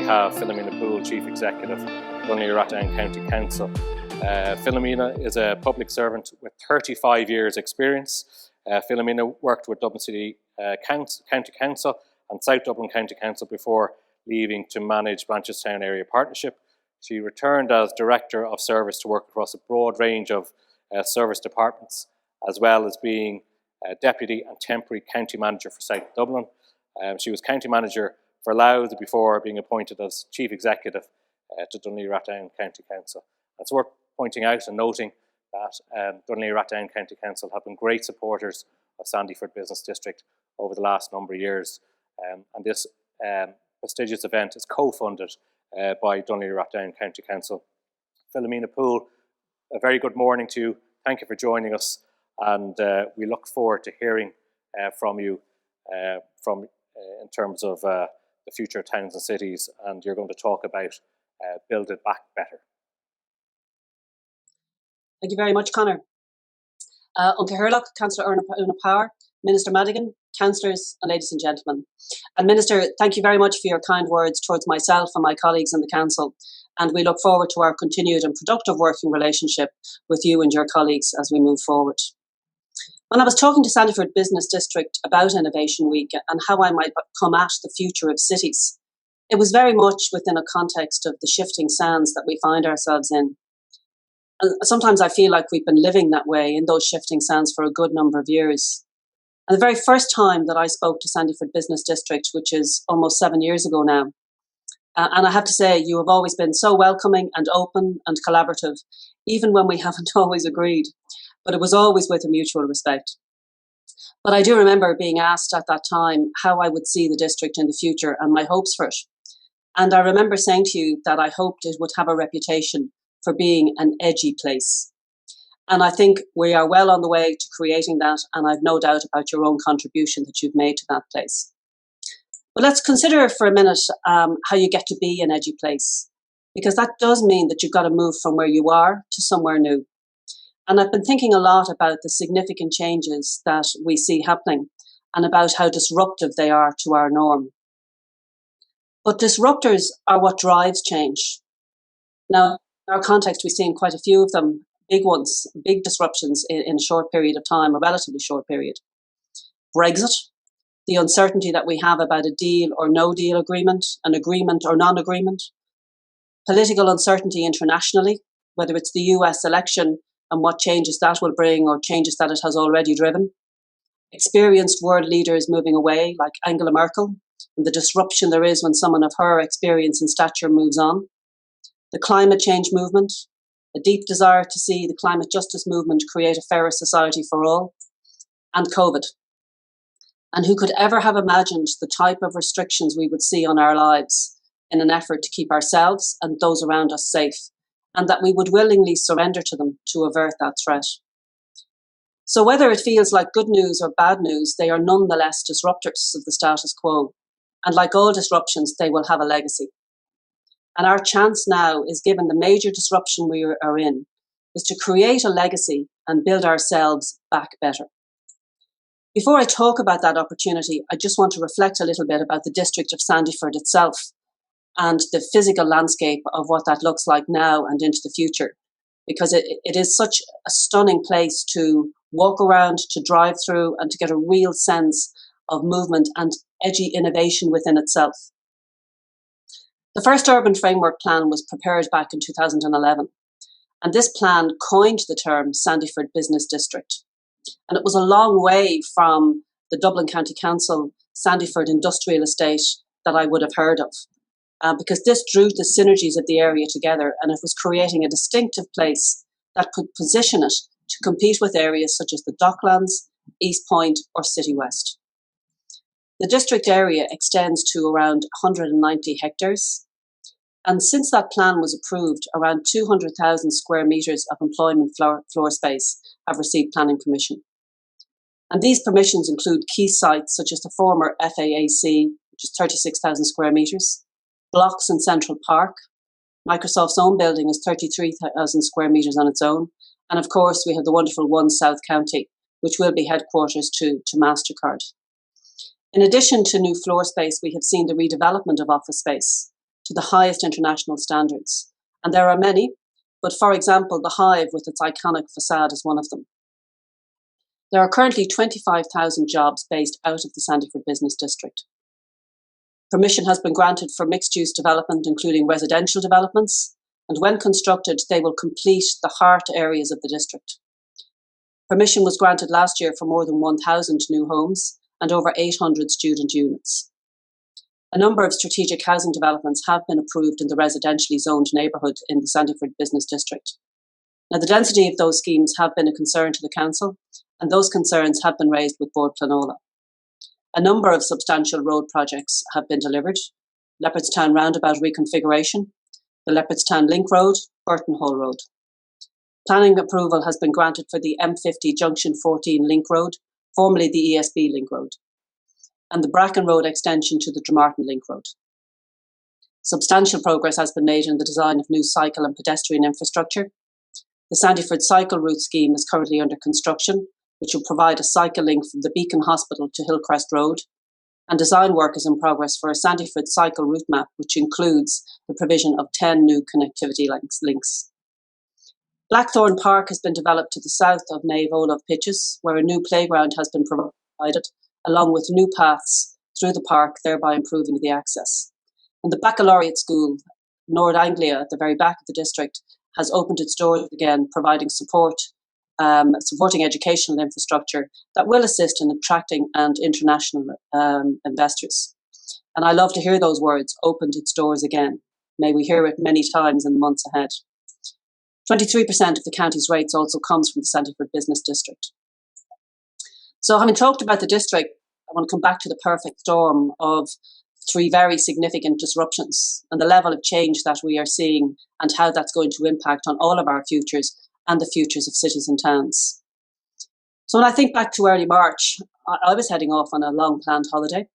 have Philomena Poole, Chief Executive, Donnelly Rathdown County Council. Philomena is a public servant with 35 years experience. Philomena worked with Dublin City County Council and South Dublin County Council before leaving to manage Blanchardstown Area Partnership. She returned as Director of Service to work across a broad range of service departments, as well as being Deputy and Temporary County Manager for South Dublin. She was County Manager for Louth before being appointed as Chief Executive to Donnelly Rathdown County Council. It's worth pointing out and noting that Donnelly Rathdown County Council have been great supporters of Sandyford Business District over the last number of years, and this prestigious event is co-funded by Donnelly Rathdown County Council. Philomena Poole, a very good morning to you. Thank you for joining us, and we look forward to hearing from you in terms of the future of towns and cities, and you're going to talk about Build It Back Better. Thank you very much, Conor. Uncle Herlock, Councillor Una Power, Minister Madigan, Councillors and ladies and gentlemen. And Minister, thank you very much for your kind words towards myself and my colleagues in the Council, and we look forward to our continued and productive working relationship with you and your colleagues as we move forward. When I was talking to Sandyford Business District about Innovation Week and how I might come at the future of cities, it was very much within a context of the shifting sands that we find ourselves in. And sometimes I feel like we've been living that way in those shifting sands for a good number of years. And the very first time that I spoke to Sandyford Business District, which is almost 7 years ago now, and I have to say, you have always been so welcoming and open and collaborative, even when we haven't always agreed. But it was always with a mutual respect. But I do remember being asked at that time how I would see the district in the future and my hopes for it. And I remember saying to you that I hoped it would have a reputation for being an edgy place. And I think we are well on the way to creating that, and I've no doubt about your own contribution that you've made to that place. But let's consider for a minute how you get to be an edgy place, because that does mean that you've got to move from where you are to somewhere new. And I've been thinking a lot about the significant changes that we see happening and about how disruptive they are to our norm. But disruptors are what drives change. Now, in our context, we've seen quite a few of them, big ones, big disruptions in a short period of time, a relatively short period. Brexit, the uncertainty that we have about a deal or no deal agreement, an agreement or non-agreement. Political uncertainty internationally, whether it's the US election and what changes that will bring or changes that it has already driven. Experienced world leaders moving away, like Angela Merkel, and the disruption there is when someone of her experience and stature moves on. The climate change movement, a deep desire to see the climate justice movement create a fairer society for all, and COVID. And who could ever have imagined the type of restrictions we would see on our lives in an effort to keep ourselves and those around us safe, and that we would willingly surrender to them to avert that threat. So whether it feels like good news or bad news, they are nonetheless disruptors of the status quo. And like all disruptions, they will have a legacy. And our chance now is, given the major disruption we are in, is to create a legacy and build ourselves back better. Before I talk about that opportunity, I just want to reflect a little bit about the district of Sandyford itself and the physical landscape of what that looks like now and into the future, because it is such a stunning place to walk around, to drive through, and to get a real sense of movement and edgy innovation within itself. The first urban framework plan was prepared back in 2011, and this plan coined the term Sandyford Business District. And it was a long way from the Dublin County Council Sandyford Industrial Estate that I would have heard of, because this drew the synergies of the area together, and it was creating a distinctive place that could position it to compete with areas such as the Docklands, East Point or City West. The district area extends to around 190 hectares. And since that plan was approved, around 200,000 square metres of employment floor space have received planning permission. And these permissions include key sites such as the former FAAC, which is 36,000 square metres, blocks in Central Park. Microsoft's own building is 33,000 square metres on its own. And of course, we have the wonderful One South County, which will be headquarters to MasterCard. In addition to new floor space, we have seen the redevelopment of office space to the highest international standards. And there are many, but for example, the Hive with its iconic facade is one of them. There are currently 25,000 jobs based out of the Sandyford Business District. Permission has been granted for mixed-use development, including residential developments, and when constructed, they will complete the heart areas of the district. Permission was granted last year for more than 1,000 new homes and over 800 student units. A number of strategic housing developments have been approved in the residentially zoned neighbourhood in the Sandyford Business District. Now, the density of those schemes have been a concern to the council, and those concerns have been raised with Bord Planola. A number of substantial road projects have been delivered: Leopardstown Roundabout reconfiguration, the Leopardstown Link Road, Burton Hall Road. Planning approval has been granted for the M50 Junction 14 Link Road, formerly the ESB Link Road, and the Bracken Road extension to the Dromartin Link Road. Substantial progress has been made in the design of new cycle and pedestrian infrastructure. The Sandyford Cycle Route scheme is currently under construction, which will provide a cycle link from the Beacon Hospital to Hillcrest Road, and design work is in progress for a Sandyford cycle route map, which includes the provision of 10 new connectivity links. Blackthorn Park has been developed to the south of Nave Olaf Pitches, where a new playground has been provided, along with new paths through the park, thereby improving the access. And the Baccalaureate School, Nord Anglia, at the very back of the district, has opened its doors again, providing supporting educational infrastructure that will assist in attracting and international investors. And I love to hear those words, opened its doors again. May we hear it many times in the months ahead. 23% of the county's rates also comes from the Sandyford Business District. So having talked about the district, I want to come back to the perfect storm of three very significant disruptions and the level of change that we are seeing and how that's going to impact on all of our futures and the futures of cities and towns. So when I think back to early March, I was heading off on a long planned holiday,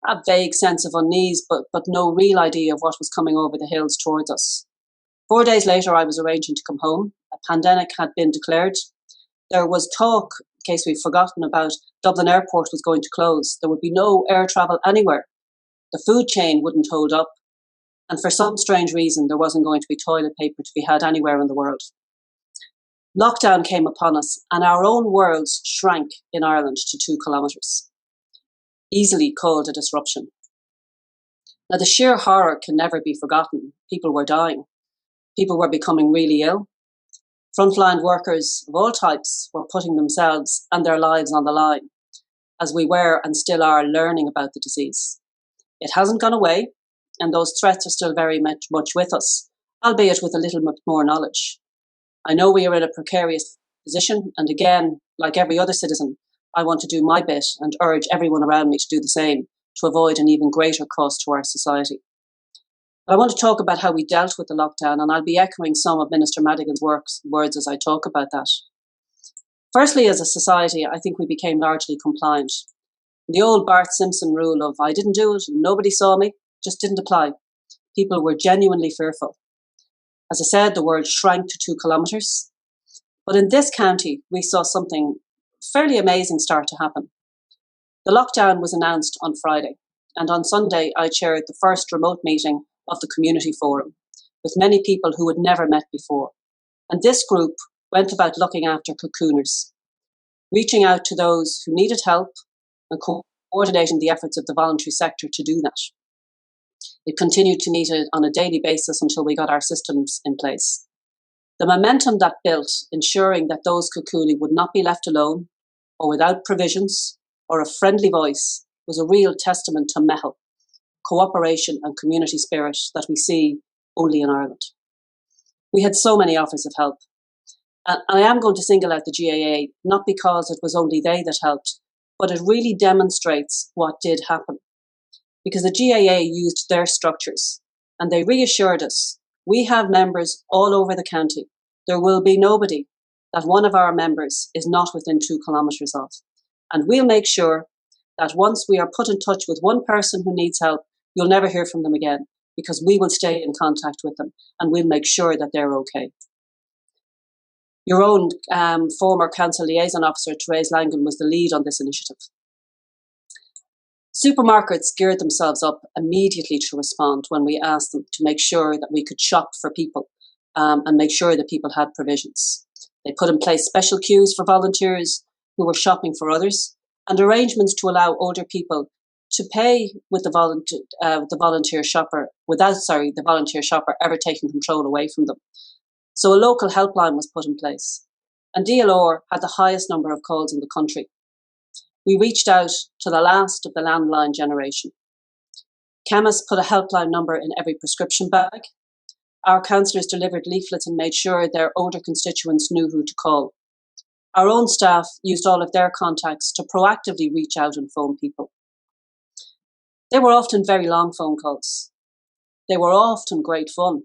a vague sense of unease, but no real idea of what was coming over the hills towards us. 4 days later, I was arranging to come home. A pandemic had been declared. There was talk, in case we've forgotten, about Dublin Airport was going to close. There would be no air travel anywhere. The food chain wouldn't hold up. And for some strange reason, there wasn't going to be toilet paper to be had anywhere in the world. Lockdown came upon us, and our own worlds shrank in Ireland to 2 kilometres. Easily called a disruption. Now, the sheer horror can never be forgotten. People were dying. People were becoming really ill. Frontline workers of all types were putting themselves and their lives on the line, as we were and still are learning about the disease. It hasn't gone away, and those threats are still very much with us, albeit with a little bit more knowledge. I know we are in a precarious position, and again, like every other citizen, I want to do my bit and urge everyone around me to do the same to avoid an even greater cost to our society. But I want to talk about how we dealt with the lockdown, and I'll be echoing some of Minister Madigan's words as I talk about that. Firstly, as a society, I think we became largely compliant. The old Bart Simpson rule of I didn't do it and nobody saw me just didn't apply. People were genuinely fearful. As I said, the world shrank to 2 kilometres. But in this county, we saw something fairly amazing start to happen. The lockdown was announced on Friday, and on Sunday I chaired the first remote meeting of the community forum with many people who had never met before. And this group went about looking after cocooners, reaching out to those who needed help and coordinating the efforts of the voluntary sector to do that. It continued to meet on a daily basis until we got our systems in place. The momentum that built, ensuring that those cocooning would not be left alone or without provisions or a friendly voice, was a real testament to mettle, cooperation and community spirit that we see only in Ireland. We had so many offers of help. And I am going to single out the GAA, not because it was only they that helped, but it really demonstrates what did happen. Because the GAA used their structures and they reassured us, we have members all over the county. There will be nobody that one of our members is not within 2 kilometres of. And we'll make sure that once we are put in touch with one person who needs help, you'll never hear from them again, because we will stay in contact with them and we'll make sure that they're okay. Your own former council liaison officer, Therese Langan, was the lead on this initiative. Supermarkets geared themselves up immediately to respond when we asked them to make sure that we could shop for people and make sure that people had provisions. They put in place special queues for volunteers who were shopping for others and arrangements to allow older people to pay with the volunteer shopper without, the volunteer shopper ever taking control away from them. So a local helpline was put in place, and DLR had the highest number of calls in the country. We reached out to the last of the landline generation. Chemists put a helpline number in every prescription bag. Our councillors delivered leaflets and made sure their older constituents knew who to call. Our own staff used all of their contacts to proactively reach out and phone people. They were often very long phone calls. They were often great fun,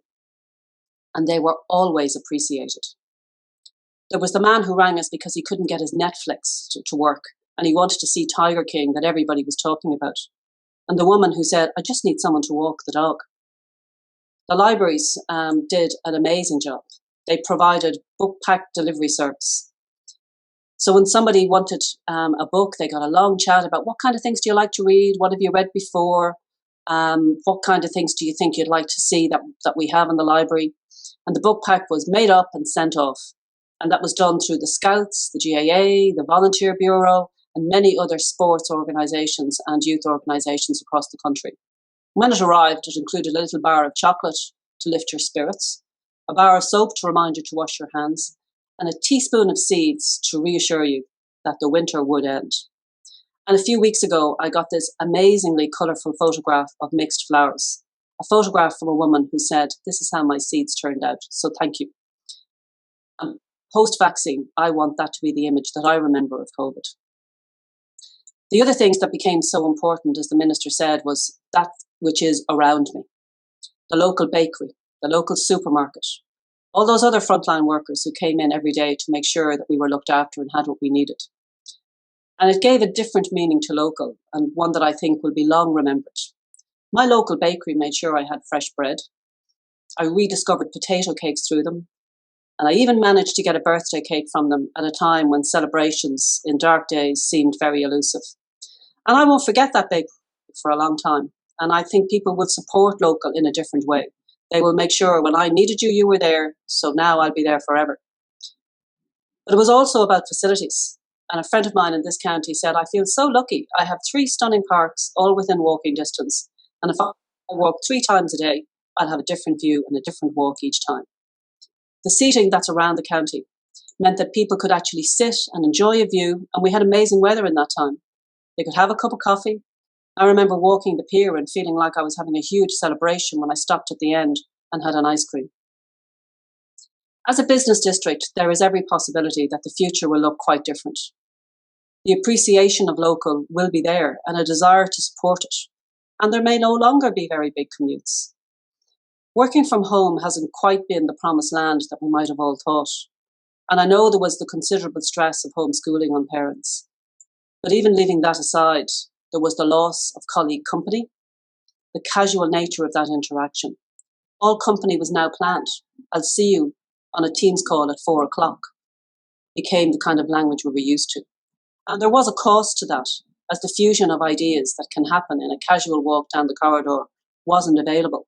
and they were always appreciated. There was the man who rang us because he couldn't get his Netflix to work, and he wanted to see Tiger King that everybody was talking about. And the woman who said, I just need someone to walk the dog. The libraries did an amazing job. They provided book pack delivery service. So when somebody wanted a book, they got a long chat about what kind of things do you like to read? What have you read before? What kind of things do you think you'd like to see that we have in the library? And the book pack was made up and sent off. And that was done through the Scouts, the GAA, the Volunteer Bureau, and many other sports organisations and youth organisations across the country. When it arrived, it included a little bar of chocolate to lift your spirits, a bar of soap to remind you to wash your hands, and a teaspoon of seeds to reassure you that the winter would end. And a few weeks ago, I got this amazingly colourful photograph of mixed flowers, a photograph from a woman who said, this is how my seeds turned out, so thank you. Post-vaccine, I want that to be the image that I remember of COVID. The other things that became so important, as the Minister said, was that which is around me. The local bakery, the local supermarket, all those other frontline workers who came in every day to make sure that we were looked after and had what we needed. And it gave a different meaning to local, and one that I think will be long remembered. My local bakery made sure I had fresh bread. I rediscovered potato cakes through them. And I even managed to get a birthday cake from them at a time when celebrations in dark days seemed very elusive. And I won't forget that bakery for a long time. And I think people will support local in a different way. They will make sure when I needed you, you were there. So now I'll be there forever. But it was also about facilities. And a friend of mine in this county said, I feel so lucky. I have 3 stunning parks, all within walking distance. And if I walk 3 times a day, I'll have a different view and a different walk each time. The seating that's around the county meant that people could actually sit and enjoy a view, and we had amazing weather in that time. They could have a cup of coffee. I remember walking the pier and feeling like I was having a huge celebration when I stopped at the end and had an ice cream. As a business district, there is every possibility that the future will look quite different. The appreciation of local will be there and a desire to support it, and there may no longer be very big commutes. Working from home hasn't quite been the promised land that we might have all thought. And I know there was the considerable stress of homeschooling on parents. But even leaving that aside, there was the loss of colleague company, the casual nature of that interaction. All company was now planned. I'll see you on a Teams call at 4 o'clock. Became the kind of language we were used to. And there was a cost to that, as the fusion of ideas that can happen in a casual walk down the corridor wasn't available.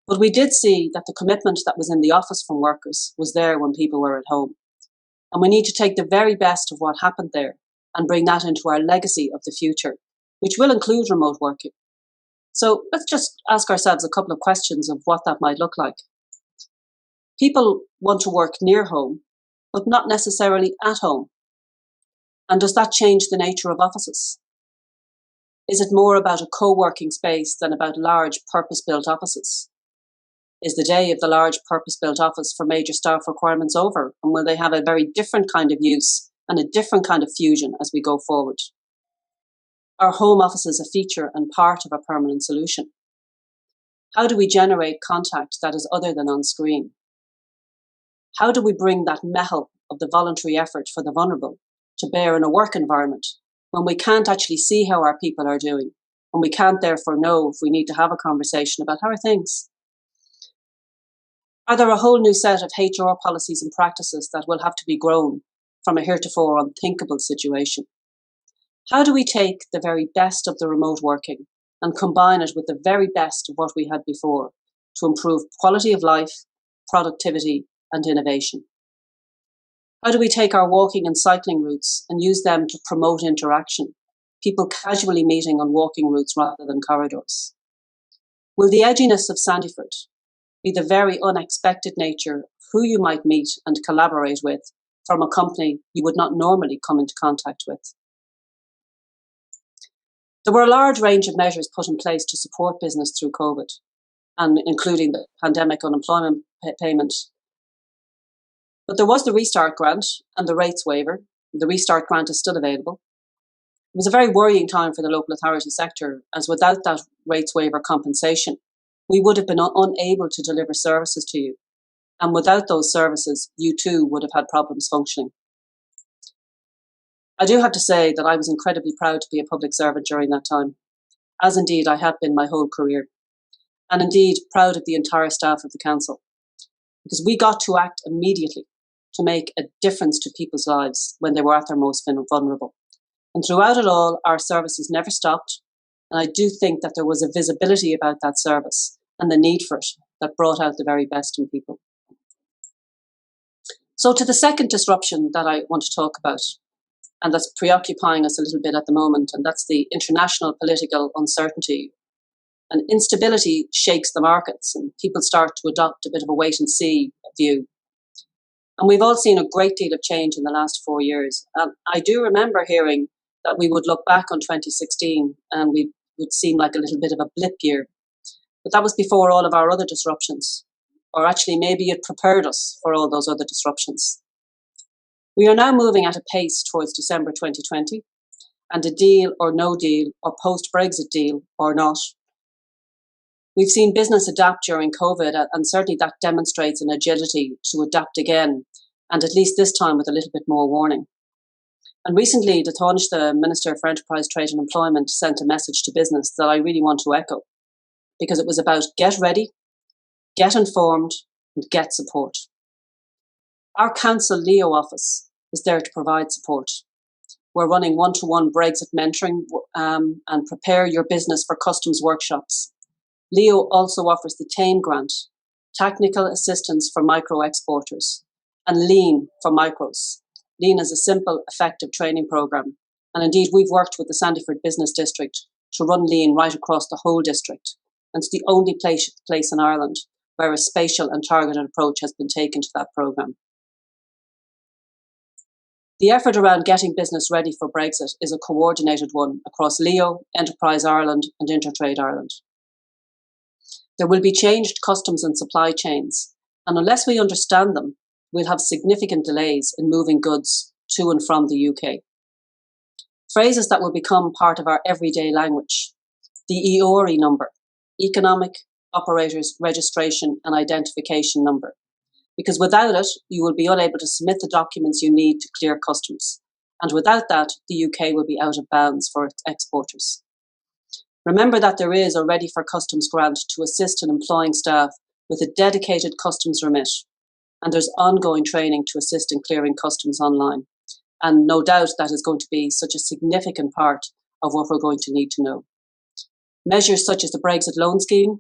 But we did see that the commitment that was in the office from workers was there when people were at home. And we need to take the very best of what happened there and bring that into our legacy of the future, which will include remote working. So let's just ask ourselves a couple of questions of what that might look like. People want to work near home, but not necessarily at home. And does that change the nature of offices? Is it more about a co-working space than about large purpose-built offices? Is the day of the large purpose-built office for major staff requirements over? And will they have a very different kind of use and a different kind of fusion as we go forward? Are home offices a feature and part of a permanent solution? How do we generate contact that is other than on screen? How do we bring that mettle of the voluntary effort for the vulnerable to bear in a work environment when we can't actually see how our people are doing, and we can't therefore know if we need to have a conversation about how are things? Are there a whole new set of HR policies and practices that will have to be grown from a heretofore unthinkable situation? How do we take the very best of the remote working and combine it with the very best of what we had before to improve quality of life, productivity, and innovation? How do we take our walking and cycling routes and use them to promote interaction, people casually meeting on walking routes rather than corridors? Will the edginess of Sandyford be the very unexpected nature of who you might meet and collaborate with from a company you would not normally come into contact with? There were a large range of measures put in place to support business through COVID, and including the pandemic unemployment payment. But there was the Restart Grant and the rates waiver. The Restart Grant is still available. It was a very worrying time for the local authority sector, as without that rates waiver compensation, we would have been unable to deliver services to you. And without those services, you too would have had problems functioning. I do have to say that I was incredibly proud to be a public servant during that time, as indeed I have been my whole career, and indeed proud of the entire staff of the council, because we got to act immediately to make a difference to people's lives when they were at their most vulnerable. And throughout it all, our services never stopped, and I do think that there was a visibility about that service and the need for it that brought out the very best in people. So to the second disruption that I want to talk about, and that's preoccupying us a little bit at the moment, and that's the international political uncertainty. And instability shakes the markets, and people start to adopt a bit of a wait-and-see view. And we've all seen a great deal of change in the last 4 years. I do remember hearing that we would look back on 2016 and we would seem like a little bit of a blip year. But that was before all of our other disruptions, or actually maybe it prepared us for all those other disruptions. We are now moving at a pace towards December 2020, and a deal or no deal, or post-Brexit deal or not. We've seen business adapt during COVID, and certainly that demonstrates an agility to adapt again, and at least this time with a little bit more warning. And recently, the Taoiseach, the Minister for Enterprise, Trade and Employment, sent a message to business that I really want to echo, because it was about get ready, get informed, and get support. Our Council Leo office is there to provide support. We're running one-to-one Brexit mentoring and prepare your business for customs workshops. Leo also offers the TAME grant, technical assistance for micro exporters, and Lean for micros. Lean is a simple, effective training program. And indeed, we've worked with the Sandyford Business District to run Lean right across the whole district. And it's the only place in Ireland where a spatial and targeted approach has been taken to that program. The effort around getting business ready for Brexit is a coordinated one across Leo, Enterprise Ireland and Intertrade Ireland. There will be changed customs and supply chains, and unless we understand them, we'll have significant delays in moving goods to and from the UK. Phrases that will become part of our everyday language. The EORI number, Economic Operators Registration and Identification Number. Because without it, you will be unable to submit the documents you need to clear customs. And without that, the UK will be out of bounds for its exporters. Remember that there is a Ready for Customs grant to assist in employing staff with a dedicated customs remit. And there's ongoing training to assist in clearing customs online. And no doubt that is going to be such a significant part of what we're going to need to know. Measures such as the Brexit Loan Scheme,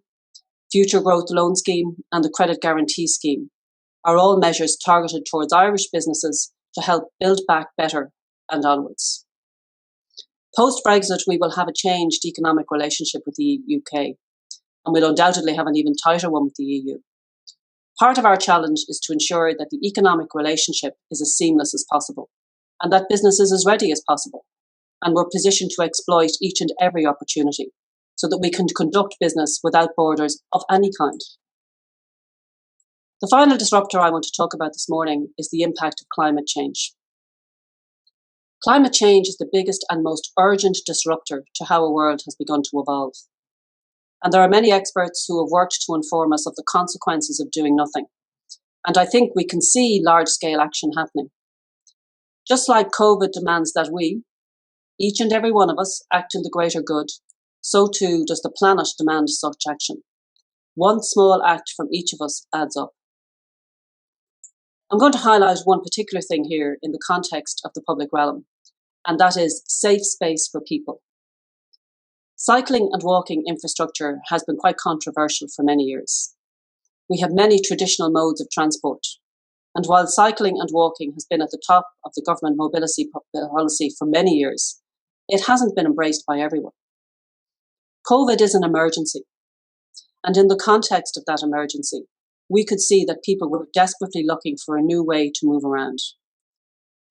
Future Growth Loan Scheme, and the Credit Guarantee Scheme are all measures targeted towards Irish businesses to help build back better and onwards. Post-Brexit, we will have a changed economic relationship with the UK, and we'll undoubtedly have an even tighter one with the EU. Part of our challenge is to ensure that the economic relationship is as seamless as possible, and that business is as ready as possible, and we're positioned to exploit each and every opportunity so that we can conduct business without borders of any kind. The final disruptor I want to talk about this morning is the impact of climate change. Climate change is the biggest and most urgent disruptor to how a world has begun to evolve. And there are many experts who have worked to inform us of the consequences of doing nothing. And I think we can see large-scale action happening. Just like COVID demands that we, each and every one of us, act in the greater good, so too does the planet demand such action. One small act from each of us adds up. I'm going to highlight one particular thing here in the context of the public realm, and that is safe space for people. Cycling and walking infrastructure has been quite controversial for many years. We have many traditional modes of transport, and while cycling and walking has been at the top of the government mobility policy for many years, it hasn't been embraced by everyone. COVID is an emergency, and in the context of that emergency, we could see that people were desperately looking for a new way to move around.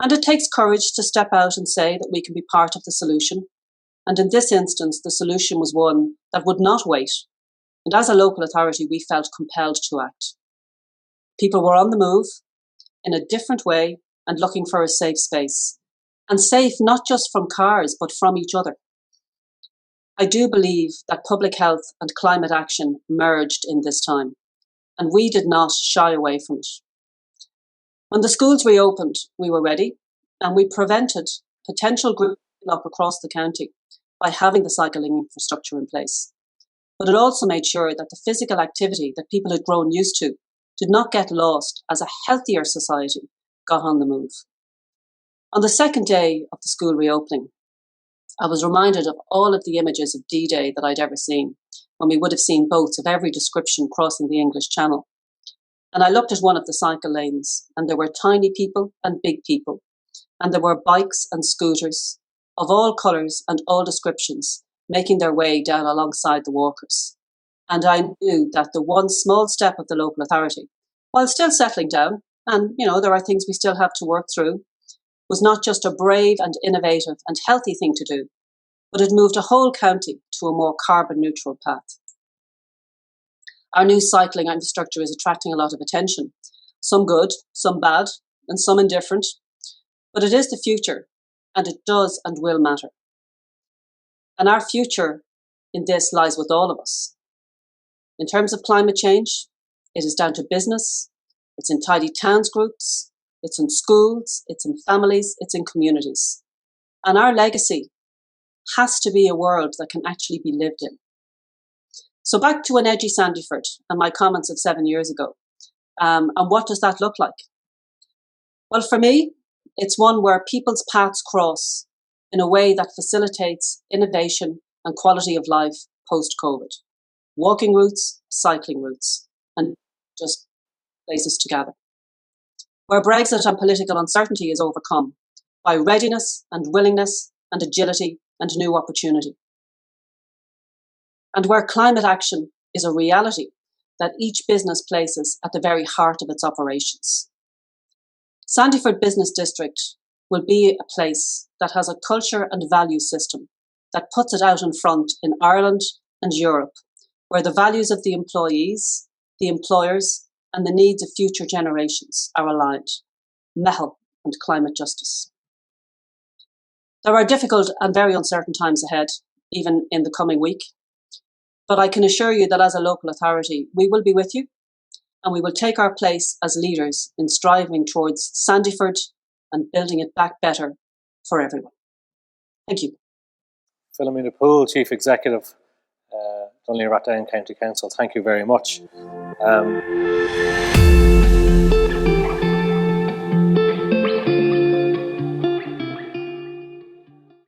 And it takes courage to step out and say that we can be part of the solution. And in this instance, the solution was one that would not wait. And as a local authority, we felt compelled to act. People were on the move in a different way and looking for a safe space. And safe not just from cars, but from each other. I do believe that public health and climate action merged in this time, and we did not shy away from it. When the schools reopened, we were ready, and we prevented potential gridlock across the county by having the cycling infrastructure in place. But it also made sure that the physical activity that people had grown used to did not get lost as a healthier society got on the move. On the second day of the school reopening, I was reminded of all of the images of D-Day that I'd ever seen, when we would have seen boats of every description crossing the English Channel. And I looked at one of the cycle lanes, and there were tiny people and big people, and there were bikes and scooters of all colours and all descriptions making their way down alongside the walkers. And I knew that the one small step of the local authority, while still settling down, and there are things we still have to work through, was not just a brave and innovative and healthy thing to do, but it moved a whole county to a more carbon neutral path. Our new cycling infrastructure is attracting a lot of attention, some good, some bad, and some indifferent, but it is the future, and it does and will matter. And our future in this lies with all of us. In terms of climate change, it is down to business, it's in tidy towns groups, it's in schools, it's in families, it's in communities. And our legacy has to be a world that can actually be lived in. So back to an edgy Sandyford and my comments of 7 years ago. And what does that look like? Well, for me, it's one where people's paths cross in a way that facilitates innovation and quality of life post-COVID. Walking routes, cycling routes, and just places to gather. Where Brexit and political uncertainty is overcome by readiness and willingness and agility and new opportunity. And where climate action is a reality that each business places at the very heart of its operations. Sandyford Business District will be a place that has a culture and value system that puts it out in front in Ireland and Europe, where the values of the employees, the employers, and the needs of future generations are aligned. Mehel and climate justice. There are difficult and very uncertain times ahead, even in the coming week. But I can assure you that as a local authority, we will be with you, and we will take our place as leaders in striving towards Sandyford and building it back better for everyone. Thank you. Philomena Poole, Chief Executive, Dún Laoghaire County Council. Thank you very much.